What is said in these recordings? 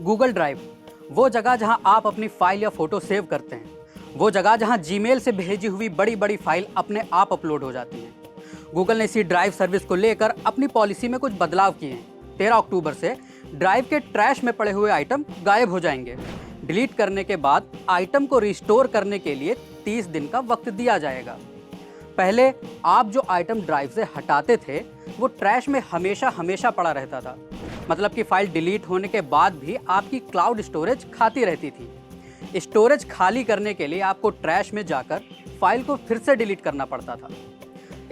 Google drive, वो जगह जहां आप अपनी फाइल या फोटो सेव करते हैं, वो जगह जहां जीमेल से भेजी हुई बड़ी बड़ी फाइल अपने आप अपलोड हो जाती हैं। गूगल ने इसी ड्राइव सर्विस को लेकर अपनी पॉलिसी में कुछ बदलाव किए हैं। 13 अक्टूबर से ड्राइव के ट्रैश में पड़े हुए आइटम गायब हो जाएंगे। डिलीट करने के बाद आइटम को रिस्टोर करने के लिए 30 दिन का वक्त दिया जाएगा। पहले आप जो आइटम ड्राइव से हटाते थे वो ट्रैश में हमेशा हमेशा पड़ा रहता था, मतलब कि फाइल डिलीट होने के बाद भी आपकी क्लाउड स्टोरेज खाती रहती थी। स्टोरेज खाली करने के लिए आपको ट्रैश में जाकर फाइल को फिर से डिलीट करना पड़ता था।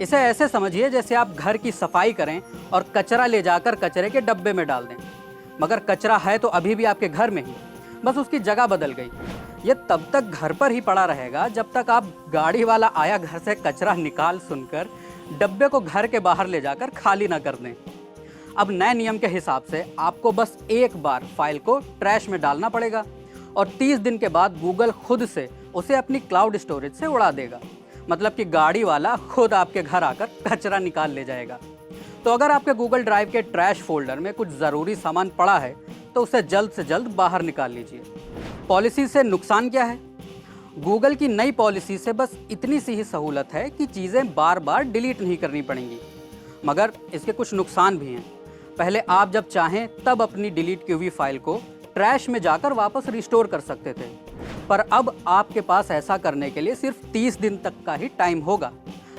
इसे ऐसे समझिए जैसे आप घर की सफाई करें और कचरा ले जाकर कचरे के डब्बे में डाल दें, मगर कचरा है तो अभी भी आपके घर में ही, बस उसकी जगह बदल गई। ये तब तक घर पर ही पड़ा रहेगा जब तक आप गाड़ी वाला आया घर से कचरा निकाल सुनकर डब्बे को घर के बाहर ले जाकर खाली ना कर दें। अब नए नियम के हिसाब से आपको बस एक बार फाइल को ट्रैश में डालना पड़ेगा और 30 दिन के बाद गूगल खुद से उसे अपनी क्लाउड स्टोरेज से उड़ा देगा, मतलब कि गाड़ी वाला खुद आपके घर आकर कचरा निकाल ले जाएगा। तो अगर आपके गूगल ड्राइव के ट्रैश फोल्डर में कुछ ज़रूरी सामान पड़ा है तो उसे जल्द से जल्द बाहर निकाल लीजिए। पॉलिसी से नुकसान क्या है? गूगल की नई पॉलिसी से बस इतनी सी ही सहूलत है कि चीज़ें बार बार डिलीट नहीं करनी पड़ेंगी, मगर इसके कुछ नुकसान भी हैं। पहले आप जब चाहें तब अपनी डिलीट की हुई फाइल को ट्रैश में जाकर वापस रिस्टोर कर सकते थे, पर अब आपके पास ऐसा करने के लिए सिर्फ 30 दिन तक का ही टाइम होगा।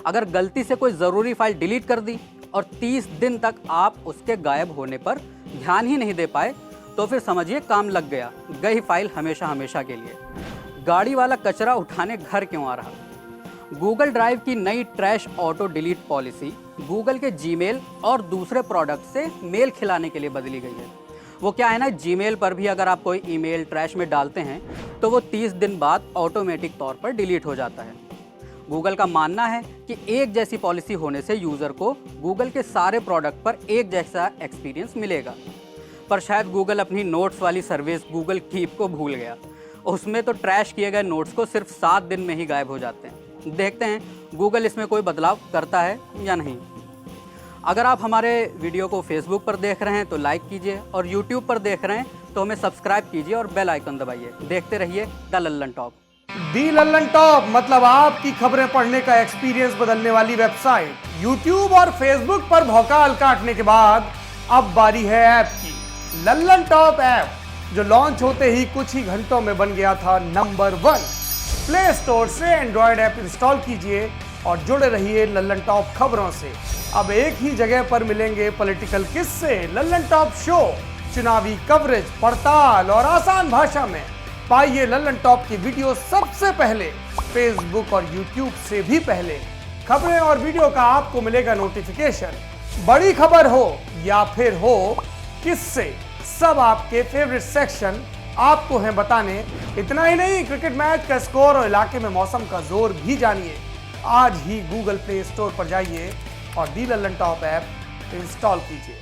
अगर गलती से कोई ज़रूरी फाइल डिलीट कर दी और 30 दिन तक आप उसके गायब होने पर ध्यान ही नहीं दे पाए तो फिर समझिए काम लग गया, गई फाइल हमेशा हमेशा के लिए। गाड़ी वाला कचरा उठाने घर क्यों आ रहा? गूगल ड्राइव की नई trash auto delete policy Google के जीमेल और दूसरे प्रोडक्ट से मेल खिलाने के लिए बदली गई है। वो क्या है ना, जीमेल पर भी अगर आप कोई ईमेल ट्रैश में डालते हैं तो वो 30 दिन बाद ऑटोमेटिक तौर पर डिलीट हो जाता है। गूगल का मानना है कि एक जैसी पॉलिसी होने से यूज़र को गूगल के सारे प्रोडक्ट पर एक जैसा एक्सपीरियंस मिलेगा। पर शायद गूगल अपनी नोट्स वाली सर्विस गूगल कीप को भूल गया। उसमें तो ट्रैश किए गए नोट्स को सिर्फ 7 दिन में ही गायब हो जाते हैं। देखते हैं गूगल इसमें कोई बदलाव करता है या नहीं। अगर आप हमारे वीडियो को फेसबुक पर देख रहे हैं तो लाइक कीजिए और यूट्यूब पर देख रहे हैं तो हमें सब्सक्राइब कीजिए और बेल आइकन दबाइए। देखते रहिए the Lallan top. The Lallan top मतलब आपकी खबरें पढ़ने का एक्सपीरियंस बदलने वाली वेबसाइट। यूट्यूब और फेसबुक पर भौकाल काटने के बाद अब बारी है ऐप की। लल्लन टॉप ऐप जो लॉन्च होते ही कुछ ही घंटों में बन गया था नंबर 1। प्ले स्टोर से एंड्रॉयड ऐप इंस्टॉल कीजिए और जुड़े रहिए लल्लन टॉप खबरों से। अब एक ही जगह पर मिलेंगे पॉलिटिकल किस्से, लल्लन टॉप शो, चुनावी कवरेज, पड़ताल और आसान भाषा में। पाइए लल्लन टॉप की वीडियो सबसे पहले, फेसबुक और यूट्यूब से भी पहले। खबरें और वीडियो का आपको मिलेगा नोटिफिकेशन। बड़ी खबर हो या फिर हो किससे, सब आपके फेवरेट सेक्शन आपको हैं बताने। इतना ही नहीं, क्रिकेट मैच का स्कोर और इलाके में मौसम का जोर भी जानिए। आज ही गूगल प्ले स्टोर पर जाइए और दी लल्लन टॉप ऐप इंस्टॉल कीजिए।